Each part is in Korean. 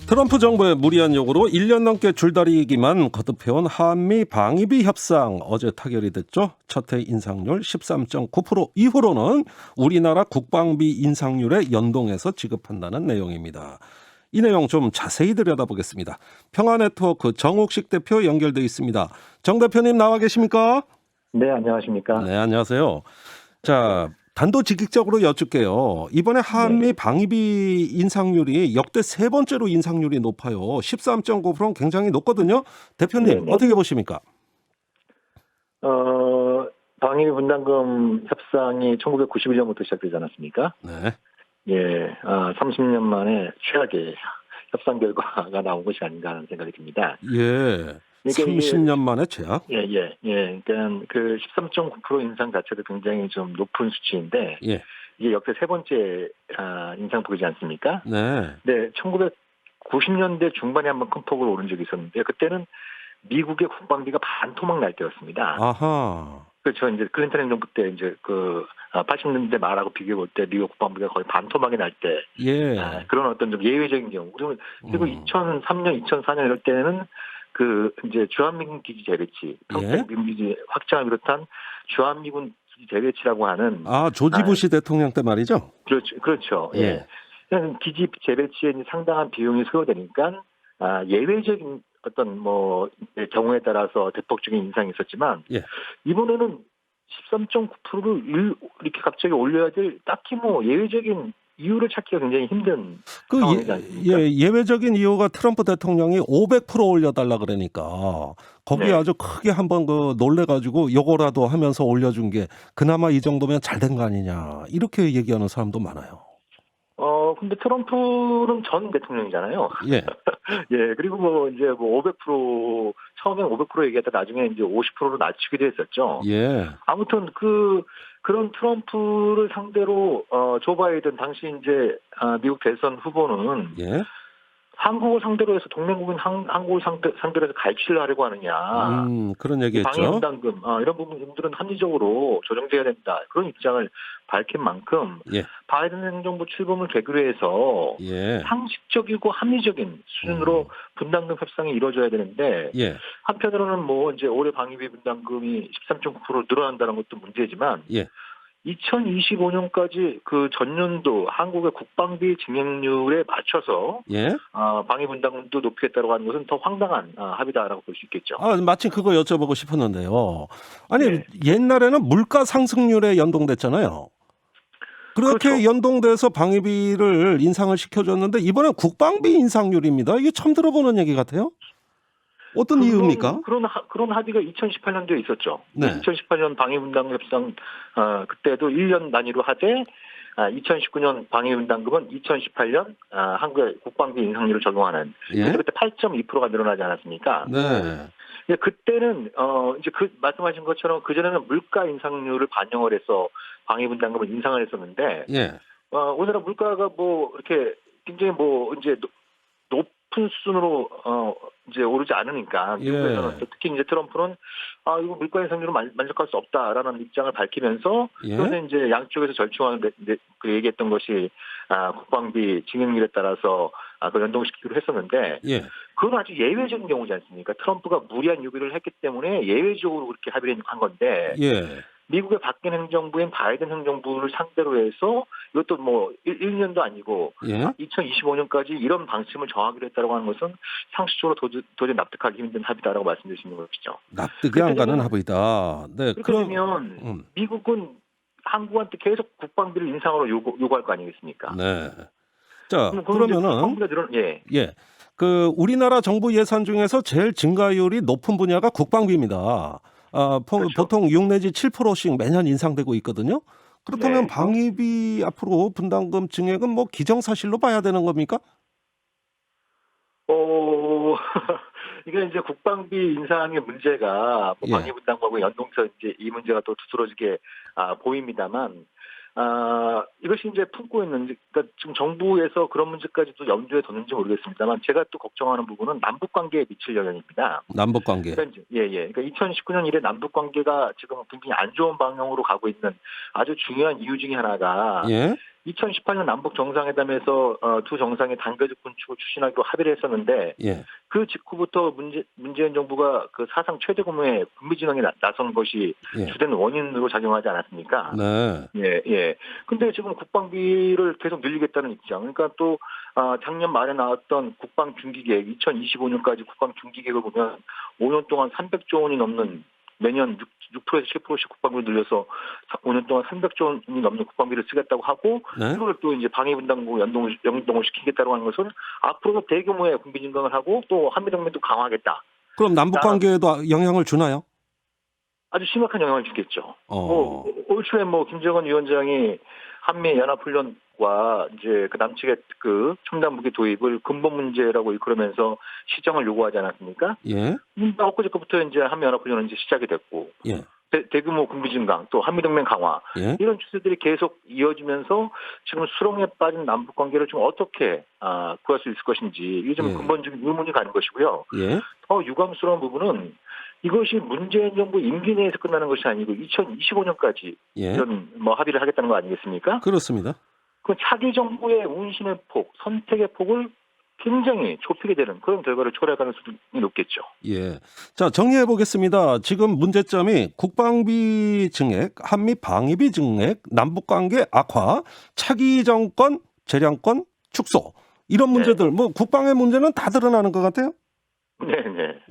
트럼프 정부의 무리한 요구로 1년 넘게 줄다리기만 거듭해온 한미 방위비 협상 어제 타결이 됐죠. 첫해 인상률 13.9% 이후로는 우리나라 국방비 인상률에 연동해서 지급한다는 내용입니다. 이 내용 좀 자세히 들여다보겠습니다. 평화네트워크 정옥식 대표 연결돼 있습니다. 정 대표님 나와 계십니까? 네, 안녕하십니까? 네, 안녕하세요. 자, 단도직입적으로 여쭙게요. 이번에 한미 네. 방위비 인상률이 역대 세 번째로 인상률이 높아요. 13.9%는 굉장히 높거든요. 대표님, 네네. 어떻게 보십니까? 방위비 분담금 협상이 1991년부터 시작되지 않았습니까? 네. 예, 30년 만에 최악의 협상 결과가 나온 것이 아닌가 하는 생각이 듭니다. 예. 그러니까 30년 만에 최악? 그러니까 그 13.9% 인상 자체도 굉장히 좀 높은 수치인데, 예. 이게 역대 세 번째 인상폭이지 않습니까? 네. 네, 1990년대 중반에 한번 큰 폭으로 오른 적이 있었는데, 그때는 미국의 국방비가 반토막 날 때였습니다. 아하. 그렇죠. 이제 클린턴 행정부 때 이제 80년대 말하고 비교해 볼 때 미국 국방비가 거의 반토막이 날 때 예. 그런 어떤 좀 예외적인 경우. 그리고 2003년, 2004년 이럴 때는 이제 주한미군 기지 재배치, 평택 미군 기지 확장을 비롯한 주한미군 기지 재배치라고 하는 조지 부시 대통령 때 말이죠? 그렇죠. 예. 그냥 기지 재배치에 상당한 비용이 소요되니까 예외적인 어떤 경우에 따라서 대폭적인 인상이 있었지만 이번에는 13.9%를 이렇게 갑자기 올려야 될 딱히 예외적인 이유를 찾기가 굉장히 힘든 상황이지 않습니까? 예외적인 이유가 트럼프 대통령이 500% 올려달라 그러니까 거기에 아주 크게 한번 놀래가지고 요거라도 하면서 올려준 게 그나마 이 정도면 잘 된 거 아니냐 이렇게 얘기하는 사람도 많아요. 근데 트럼프는 전 대통령이잖아요. 예. 예, 그리고 이제 500% 처음에 500% 얘기했다 나중에 이제 50%로 낮추기도 했었죠. 예. 아무튼 그런 트럼프를 상대로 조 바이든 당시 이제 미국 대선 후보는 예. 한국을 상대로 해서 동맹국인 한국을 상대로 해서 갈취를 하려고 하느냐. 그런 얘기했죠. 방위분담금 이런 부분들은 합리적으로 조정돼야 된다. 그런 입장을 밝힌 만큼 바이든 행정부 출범을 계기로 해서 상식적이고 합리적인 수준으로 분담금 협상이 이루어져야 되는데 한편으로는 이제 올해 방위비 분담금이 13.9% 늘어난다는 것도 문제지만 2025년까지 그 전년도 한국의 국방비 증액률에 맞춰서 방위 분담금도 높이겠다고 하는 것은 더 황당한 합의다라고 볼 수 있겠죠. 마침 그거 여쭤보고 싶었는데요. 아니 옛날에는 물가 상승률에 연동됐잖아요. 그렇게 그렇죠. 연동돼서 방위비를 인상을 시켜줬는데 이번엔 국방비 인상률입니다. 이게 처음 들어보는 얘기 같아요. 어떤 이유입니까? 그런 합의가 2018년도에 있었죠. 네. 2018년 방위분담금 협상 그때도 1년 단위로 하되 2019년 방위분담금은 2018년 한국의 국방비 인상률을 적용하는 그때 8.2%가 늘어나지 않았습니까? 네. 그때는 이제 말씀하신 것처럼 그 전에는 물가 인상률을 반영을 해서 방위분담금을 인상을 했었는데 우리나라 물가가 이렇게 굉장히 이제 높은 수준으로 이제 오르지 않으니까 미국에서는 특히 이제 트럼프는 이거 물가 인상률은 만족할 수 없다라는 입장을 밝히면서 그래서 이제 양쪽에서 절충하는 그 얘기했던 것이 국방비 증액률에 따라서 그걸 연동시키기로 했었는데 그건 아주 예외적인 경우지 않습니까? 트럼프가 무리한 요구를 했기 때문에 예외적으로 그렇게 합의를 한 건데 미국의 바뀐 행정부인 바이든 행정부를 상대로 해서 이것도 1년도 아니고 2025년까지 이런 방침을 정하기로 했다고 하는 것은 상식적으로 도저히 납득하기 힘든 합의다라고 말씀드릴 수 있는 것이죠. 납득이 안 가는 합의다. 네, 그렇게 되면 미국은 한국한테 계속 국방비를 인상으로 요구할 거 아니겠습니까? 네. 자, 그러면은 우리나라 정부 예산 중에서 제일 증가율이 높은 분야가 국방비입니다. 그렇죠. 보통 6 내지 7%씩 매년 인상되고 있거든요. 그렇다면 방위비 앞으로 분담금 증액은 기정사실로 봐야 되는 겁니까? 이게 이제 국방비 인상의 문제가 방위 분담금하고 연동해서 이제 이 문제가 또 두드러지게 보입니다만 이것이 이제 품고 있는 그러니까 지금 정부에서 그런 문제까지도 염두에 뒀는지 모르겠습니다만 제가 또 걱정하는 부분은 남북 관계에 미칠 영향입니다. 남북 관계. 그러니까 그러니까 2019년 이래 남북 관계가 지금 굉장히 안 좋은 방향으로 가고 있는 아주 중요한 이유 중에 하나가 2018년 남북 정상회담에서 두 정상의 단계적 군축을 추진하기로 합의를 했었는데 예. 그 직후부터 문재인 정부가 그 사상 최대 규모의 군비 진영에 나선 것이 예. 주된 원인으로 작용하지 않았습니까? 네. 예, 예. 근데 지금 국방비를 계속 늘리겠다는 입장. 그러니까 또 작년 말에 나왔던 국방 중기계획, 2025년까지 국방 중기계획을 보면 5년 동안 300조 원이 넘는 매년 6%에서 7%씩 국방비를 늘려서 5년 동안 300조 원이 넘는 국방비를 쓰겠다고 하고 네. 이걸 또 이제 방위분담국 연동을 시키겠다고 하는 것은 앞으로도 대규모의 군비 증강을 하고 또 한미동맹도 강화하겠다. 그럼 남북 관계에도 영향을 주나요? 아주 심각한 영향을 주겠죠. 올 초에 김정은 위원장이 한미 연합훈련과 이제 그 남측의 그 첨단 무기 도입을 근본 문제라고 일컬으면서 시정을 요구하지 않았습니까? 예. 엊그제부터 이제 한미 연합훈련은 이제 시작이 됐고, 예. 대규모 군비 증강, 또 한미동맹 강화 예. 이런 추세들이 계속 이어지면서 지금 수렁에 빠진 남북 관계를 좀 어떻게 구할 수 있을 것인지 이게 좀 예. 근본적인 의문이 가는 것이고요. 예. 더 유감스러운 부분은 이것이 문재인 정부 임기 내에서 끝나는 것이 아니고 2025년까지 예. 이런 합의를 하겠다는 거 아니겠습니까? 그렇습니다. 그 차기 정부의 운신의 폭, 선택의 폭을 굉장히 좁히게 되는 그런 결과를 초래할 가능성이 높겠죠. 예. 자, 정리해 보겠습니다. 지금 문제점이 국방비 증액, 한미 방위비 증액, 남북 관계 악화, 차기 정권 재량권 축소 이런 문제들 국방의 문제는 다 드러나는 것 같아요. 네네.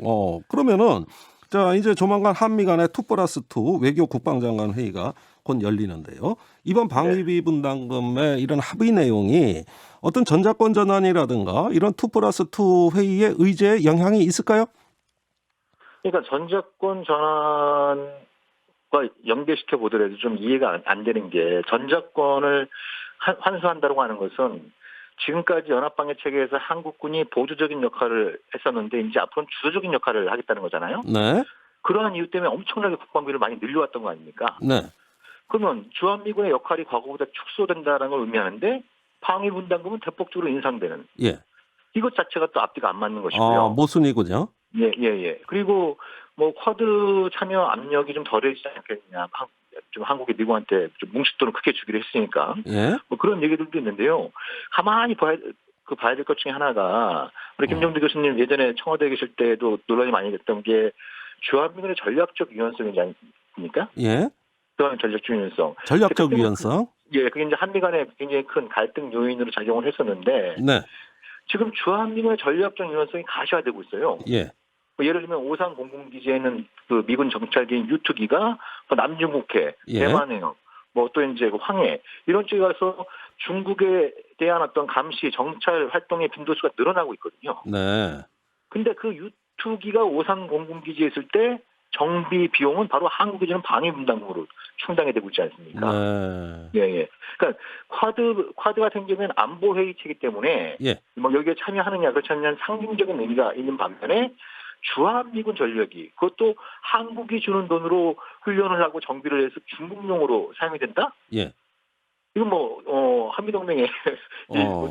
그러면은 자, 이제 조만간 한미 간의 2+2 외교 국방장관 회의가 곧 열리는데요. 이번 방위비 분담금의 이런 합의 내용이 어떤 전자권 전환이라든가 이런 2+2 회의의 의제에 영향이 있을까요? 그러니까 전자권 전환과 연계시켜 보더라도 좀 이해가 안 되는 게 전자권을 환수한다고 하는 것은 지금까지 연합방위 체계에서 한국군이 보조적인 역할을 했었는데 이제 앞으로는 주도적인 역할을 하겠다는 거잖아요. 네. 그러한 이유 때문에 엄청나게 국방비를 많이 늘려왔던 거 아닙니까? 네. 그러면 주한미군의 역할이 과거보다 축소된다는 걸 의미하는데 방위 분담금은 대폭적으로 인상되는. 예. 이것 자체가 또 앞뒤가 안 맞는 것이고요. 모순이군요. 예. 그리고 쿼드 참여 압력이 좀 덜해지지 않겠냐. 좀 한국이 미국한테 좀 뭉칫돈을 크게 주기로 했으니까. 예. 그런 얘기들도 있는데요. 가만히 봐야 될 것 중에 하나가 우리 김정두 교수님 예전에 청와대에 계실 때도 논란이 많이 됐던 게 주한미군의 전략적 유연성이지 않습니까? 예. 그런 전략적 유연성. 전략적 유연성. 예, 그게 이제 한미 간에 굉장히 큰 갈등 요인으로 작용을 했었는데 네. 지금 주한미군의 전략적 유연성이 가시화되고 있어요. 예. 예를 들면 오산 공군기지에는 그 미군 정찰기인 U2기가 남중국해, 예. 대만해역, 또 이제 그 황해 이런 쪽에 가서 중국에 대한 어떤 감시 정찰 활동의 빈도수가 늘어나고 있거든요. 네. 근데 그 U2기가 오산 공군기지에 있을 때 정비 비용은 바로 한국이 주는 방위 분담금으로 충당이 되고 있지 않습니까? 네. 예. 그러니까 쿼드 같은 경우에는 안보 회의체이기 때문에 예. 여기에 참여하느냐 그렇지 않느냐는 상징적인 의미가 있는 반면에 주한미군 전력이 그것도 한국이 주는 돈으로 훈련을 하고 정비를 해서 중국용으로 사용이 된다? 예. 이건 한미동맹의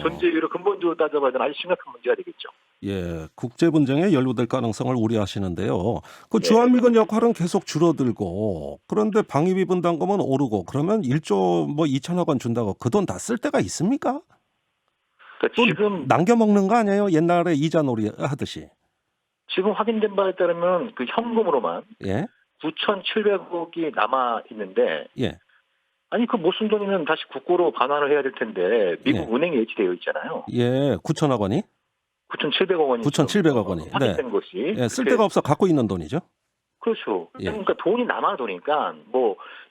존재 이유를 근본적으로 따져봐야 되는 아주 심각한 문제가 되겠죠. 예, 국제 분쟁에 연루될 가능성을 우려하시는데요. 그 주한미군 역할은 계속 줄어들고 그런데 방위비 분담금은 오르고 그러면 1조 2천억 원 준다고 그 돈 다 쓸 데가 있습니까? 그러니까 지금 남겨 먹는 거 아니에요? 옛날에 이자놀이 하듯이. 지금 확인된 바에 따르면 그 현금으로만 예. 9,700억이 남아 있는데 예. 아니 그 못 쓴 돈이면 다시 국고로 반환을 해야 될 텐데 미국 은행에 예치되어 있잖아요. 예, 9천억 원이? 9,700억 원이 9,700억 원이. 확인된 것이. 예, 쓸 데가 없어 갖고 있는 돈이죠. 그렇죠. 예. 그러니까 돈이 남아도니까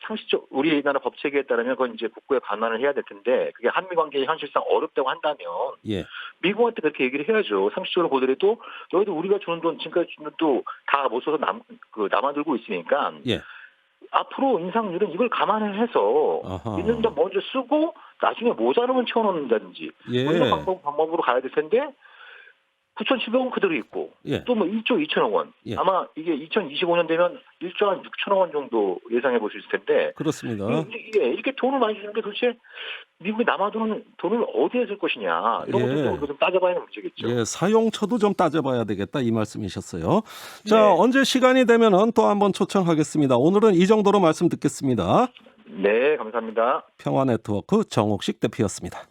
상식적 우리나라 법 체계에 따르면 그건 이제 국고에 반환을 해야 될 텐데 그게 한미 관계에 현실상 어렵다고 한다면 예. 미국한테 그렇게 얘기를 해야죠. 상식적으로 보더라도 너희도 우리가 주는 돈 지금까지 주는 돈 다 못 써서 남아들고 있으니까 예. 앞으로 인상률은 이걸 감안해서 있는 돈 먼저 쓰고 나중에 모자르면 채워넣는다든지 이런 방법으로 가야 될 텐데 9,700원 그대로 있고 예. 또 1조 2천억 원 예. 아마 이게 2025년 되면 1조 한 6천억 원 정도 예상해 보실 텐데 그렇습니다. 이렇게 돈을 많이 주는데 도대체 미국이 남아도는 돈을 어디에 쓸 것이냐 이런 것도 좀 따져봐야 하는 문제겠죠. 예, 사용처도 좀 따져봐야 되겠다 이 말씀이셨어요. 자, 언제 시간이 되면은 또 한번 초청하겠습니다. 오늘은 이 정도로 말씀 듣겠습니다. 네, 감사합니다. 평화네트워크 정옥식 대표였습니다.